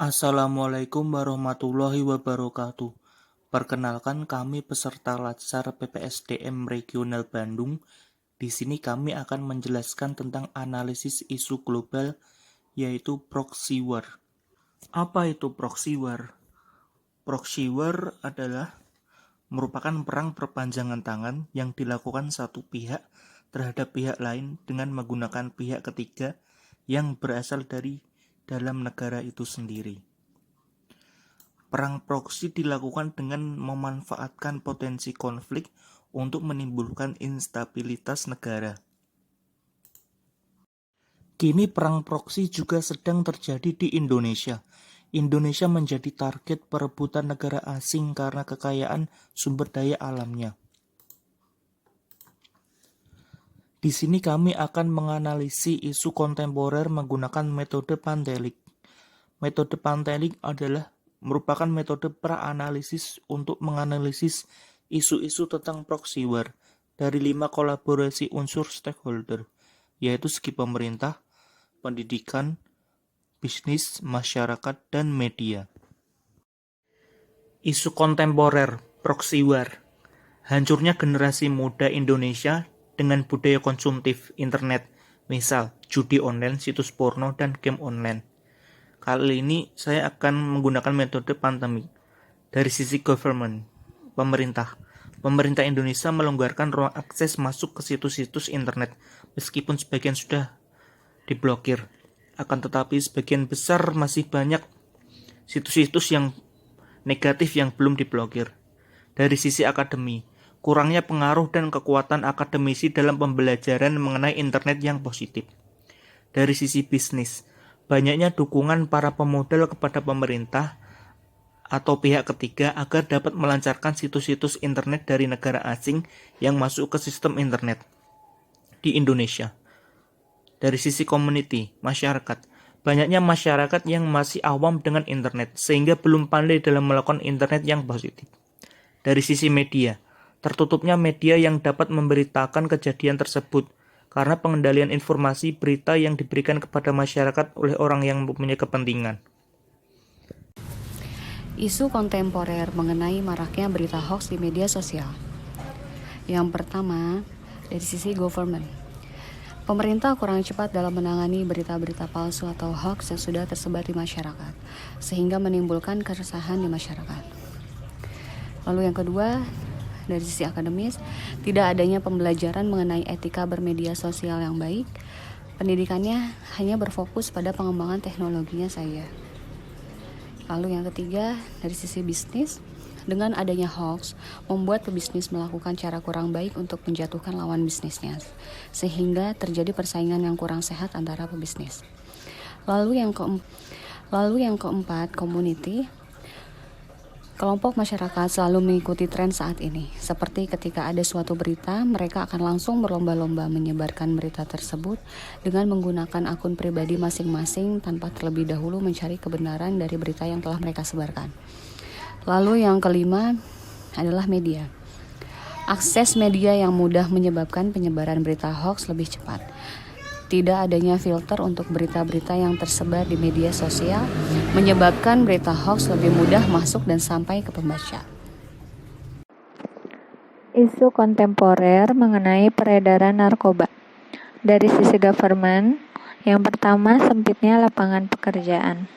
Assalamualaikum warahmatullahi wabarakatuh. Perkenalkan kami peserta Latsar PPSDM Regional Bandung. Di sini kami akan menjelaskan tentang analisis isu global yaitu proxy war. Apa itu proxy war? Proxy war adalah merupakan perang perpanjangan tangan yang dilakukan satu pihak terhadap pihak lain dengan menggunakan pihak ketiga yang berasal dari dalam negara itu sendiri. Perang proksi dilakukan dengan memanfaatkan potensi konflik untuk menimbulkan instabilitas negara. Kini perang proksi juga sedang terjadi di Indonesia. Indonesia menjadi target perebutan negara asing karena kekayaan sumber daya alamnya. Di sini kami akan menganalisis isu kontemporer menggunakan metode Pantelik. Metode Pantelik merupakan metode pra-analisis untuk menganalisis isu-isu tentang proxy war dari 5 kolaborasi unsur stakeholder, yaitu segi pemerintah, pendidikan, bisnis, masyarakat, dan media. Isu kontemporer proxy war, hancurnya generasi muda Indonesia dengan budaya konsumtif internet, misal judi online, situs porno, dan game online. Kali ini saya akan menggunakan metode pandemik. Dari sisi government, pemerintah Indonesia melonggarkan ruang akses masuk ke situs-situs internet, meskipun sebagian sudah diblokir. Akan tetapi sebagian besar masih banyak situs-situs yang negatif yang belum diblokir. Dari sisi akademi, kurangnya pengaruh dan kekuatan akademisi dalam pembelajaran mengenai internet yang positif. Dari sisi bisnis, banyaknya dukungan para pemodal kepada pemerintah atau pihak ketiga agar dapat melancarkan situs-situs internet dari negara asing yang masuk ke sistem internet di Indonesia. Dari sisi community, masyarakat, banyaknya masyarakat yang masih awam dengan internet sehingga belum pandai dalam melakukan internet yang positif. Dari sisi media, tertutupnya media yang dapat memberitakan kejadian tersebut karena pengendalian informasi berita yang diberikan kepada masyarakat oleh orang yang mempunyai kepentingan. Isu kontemporer mengenai maraknya berita hoax di media sosial. Yang pertama, dari sisi government. Pemerintah kurang cepat dalam menangani berita-berita palsu atau hoax yang sudah tersebar di masyarakat, sehingga menimbulkan keresahan di masyarakat. Lalu yang kedua, dari sisi akademis, tidak adanya pembelajaran mengenai etika bermedia sosial yang baik. Pendidikannya hanya berfokus pada pengembangan teknologinya saja. Lalu yang ketiga, dari sisi bisnis, dengan adanya hoax, membuat pebisnis melakukan cara kurang baik untuk menjatuhkan lawan bisnisnya, sehingga terjadi persaingan yang kurang sehat antara pebisnis. Lalu yang keempat, community. Kelompok masyarakat selalu mengikuti tren saat ini. Seperti ketika ada suatu berita, mereka akan langsung berlomba-lomba menyebarkan berita tersebut dengan menggunakan akun pribadi masing-masing tanpa terlebih dahulu mencari kebenaran dari berita yang telah mereka sebarkan. Lalu yang kelima adalah media. Akses media yang mudah menyebabkan penyebaran berita hoax lebih cepat. Tidak adanya filter untuk berita-berita yang tersebar di media sosial menyebabkan berita hoax lebih mudah masuk dan sampai ke pembaca. Isu kontemporer mengenai peredaran narkoba. Dari sisi government, yang pertama sempitnya lapangan pekerjaan.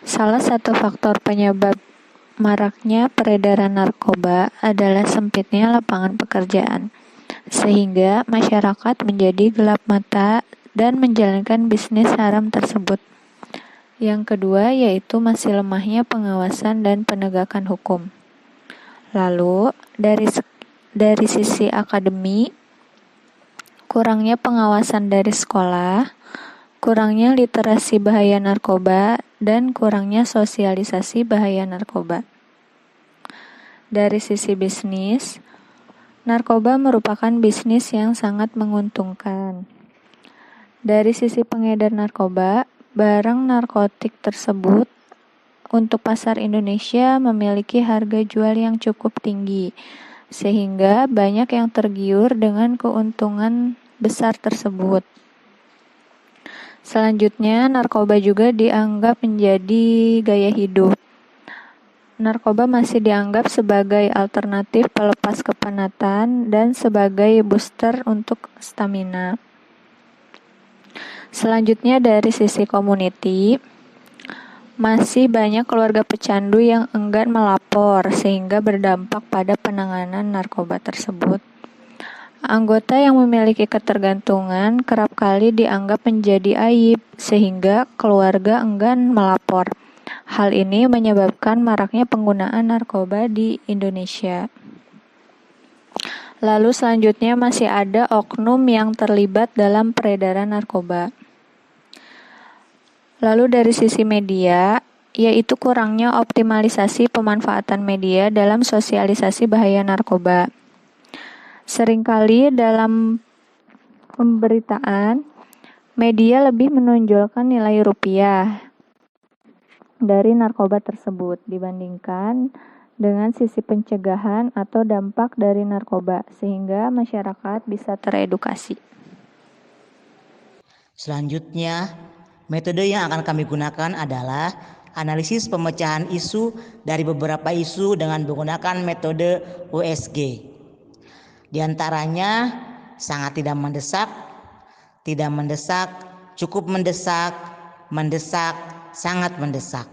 Salah satu faktor penyebab maraknya peredaran narkoba adalah sempitnya lapangan pekerjaan, sehingga masyarakat menjadi gelap mata dan menjalankan bisnis haram tersebut. Yang kedua yaitu masih lemahnya pengawasan dan penegakan hukum. Lalu dari sisi akademi, kurangnya pengawasan dari sekolah, kurangnya literasi bahaya narkoba, dan kurangnya sosialisasi bahaya narkoba. Dari sisi bisnis, narkoba merupakan bisnis yang sangat menguntungkan. Dari sisi pengedar narkoba, barang narkotik tersebut untuk pasar Indonesia memiliki harga jual yang cukup tinggi, sehingga banyak yang tergiur dengan keuntungan besar tersebut. Selanjutnya, narkoba juga dianggap menjadi gaya hidup. Narkoba masih dianggap sebagai alternatif pelepas kepenatan dan sebagai booster untuk stamina. Selanjutnya dari sisi community, masih banyak keluarga pecandu yang enggan melapor sehingga berdampak pada penanganan narkoba tersebut. Anggota yang memiliki ketergantungan kerap kali dianggap menjadi aib sehingga keluarga enggan melapor. Hal ini menyebabkan maraknya penggunaan narkoba di Indonesia. Lalu selanjutnya masih ada oknum yang terlibat dalam peredaran narkoba. Lalu dari sisi media, yaitu kurangnya optimalisasi pemanfaatan media dalam sosialisasi bahaya narkoba. Seringkali dalam pemberitaan, media lebih menonjolkan nilai rupiah dari narkoba tersebut dibandingkan dengan sisi pencegahan atau dampak dari narkoba, sehingga masyarakat bisa teredukasi. Selanjutnya, metode yang akan kami gunakan adalah analisis pemecahan isu dari beberapa isu dengan menggunakan metode USG. Di antaranya sangat tidak mendesak, cukup mendesak, sangat mendesak.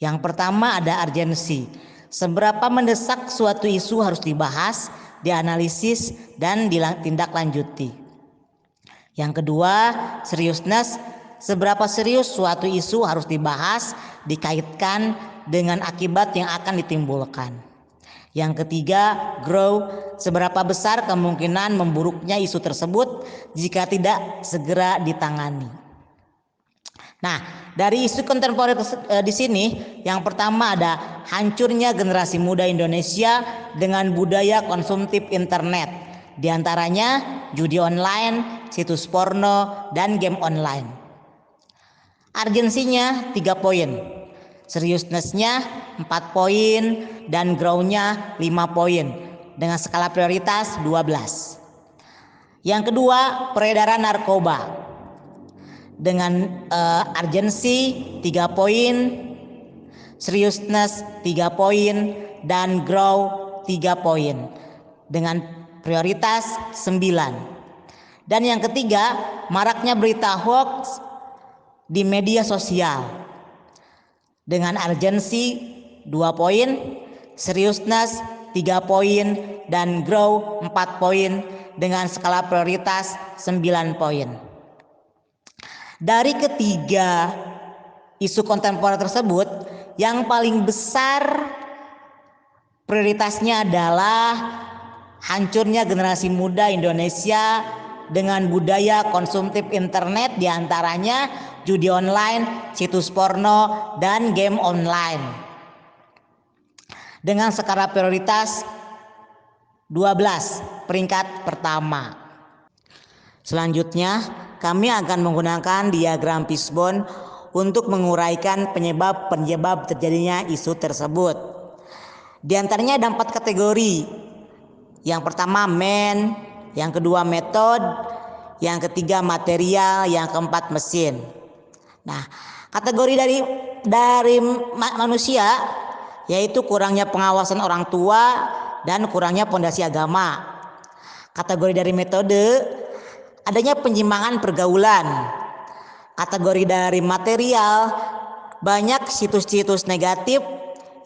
Yang pertama ada urgensi. Seberapa mendesak suatu isu harus dibahas, dianalisis, dan ditindaklanjuti. Yang kedua, seriousness. Seberapa serius suatu isu harus dibahas, dikaitkan dengan akibat yang akan ditimbulkan. Yang ketiga, grow. Seberapa besar kemungkinan memburuknya isu tersebut jika tidak segera ditangani. Nah, dari isu kontemporer di sini, yang pertama ada hancurnya generasi muda Indonesia dengan budaya konsumtif internet. Di antaranya judi online, situs porno, dan game online. Urgensinya 3 poin, seriousness-nya 4 poin, dan grow-nya 5 poin dengan skala prioritas 12. Yang kedua, peredaran narkoba dengan urgensi 3 poin, seriousness 3 poin, dan grow 3 poin dengan prioritas 9. Dan yang ketiga, maraknya berita hoax di media sosial dengan urgensi 2 poin, seriousness 3 poin, dan grow 4 poin dengan skala prioritas 9 poin. Dari ketiga isu kontemporer tersebut, yang paling besar prioritasnya adalah hancurnya generasi muda Indonesia dengan budaya konsumtif internet, diantaranya judi online, situs porno, dan game online. Dengan skala prioritas 12, peringkat pertama. Selanjutnya, kami akan menggunakan diagram fishbone untuk menguraikan penyebab terjadinya isu tersebut. Di antaranya ada 4 kategori. Yang pertama man, yang kedua metode, yang ketiga material, yang keempat mesin. Nah, kategori dari manusia yaitu kurangnya pengawasan orang tua dan kurangnya pondasi agama. Kategori dari metode, adanya penyimpangan pergaulan. Kategori dari material, banyak situs-situs negatif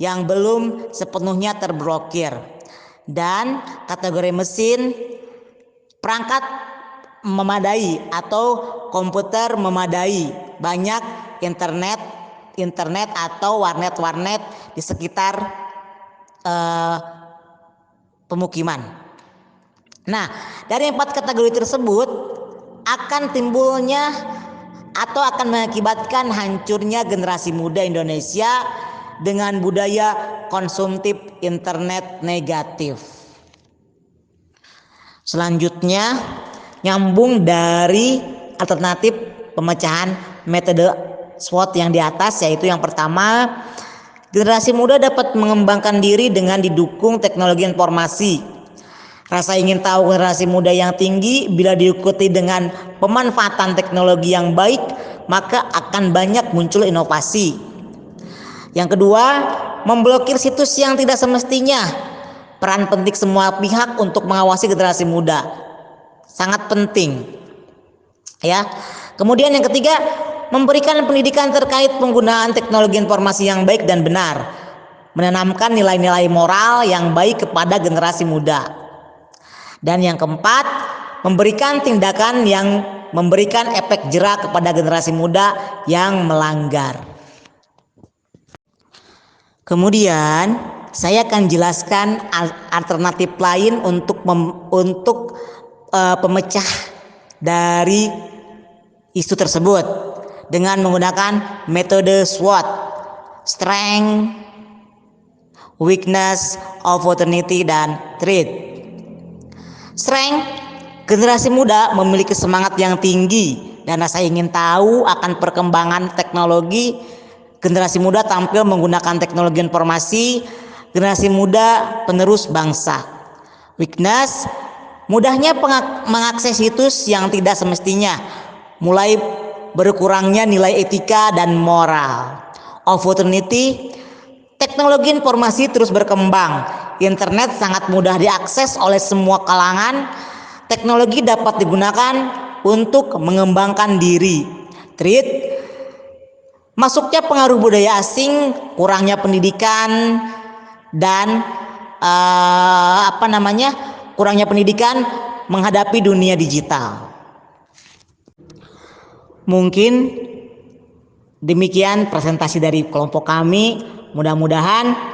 yang belum sepenuhnya terblokir. Dan kategori mesin, perangkat memadai atau komputer memadai, banyak internet atau warnet di sekitar pemukiman. Nah, dari 4 kategori tersebut akan timbulnya atau akan mengakibatkan hancurnya generasi muda Indonesia dengan budaya konsumtif internet negatif. Selanjutnya, nyambung dari alternatif pemecahan metode SWOT yang di atas, yaitu yang pertama, generasi muda dapat mengembangkan diri dengan didukung teknologi informasi. Rasa ingin tahu generasi muda yang tinggi bila diikuti dengan pemanfaatan teknologi yang baik, maka akan banyak muncul inovasi. Yang kedua, memblokir situs yang tidak semestinya. Peran penting semua pihak untuk mengawasi generasi muda sangat penting. Ya. Kemudian yang ketiga, memberikan pendidikan terkait penggunaan teknologi informasi yang baik dan benar. Menanamkan nilai-nilai moral yang baik kepada generasi muda. Dan yang keempat, memberikan tindakan yang memberikan efek jera kepada generasi muda yang melanggar. Kemudian saya akan jelaskan alternatif lain untuk pemecah dari isu tersebut dengan menggunakan metode SWOT: Strength, Weakness, Opportunity, dan Threat. Strength, generasi muda memiliki semangat yang tinggi dan rasa ingin tahu akan perkembangan teknologi. Generasi muda tampil menggunakan teknologi informasi. Generasi muda penerus bangsa. Weakness, mudahnya mengakses situs yang tidak semestinya, mulai berkurangnya nilai etika dan moral. Opportunity, teknologi informasi terus berkembang. Internet sangat mudah diakses oleh semua kalangan. Teknologi dapat digunakan untuk mengembangkan diri. Threat, masuknya pengaruh budaya asing, kurangnya pendidikan, dan kurangnya pendidikan menghadapi dunia digital. Mungkin demikian presentasi dari kelompok kami. Mudah-mudahan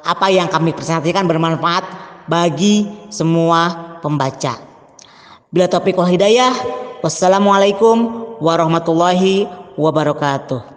apa yang kami presentasikan bermanfaat bagi semua pembaca. Bila taufiq wal hidayah, wassalamualaikum warahmatullahi wabarakatuh.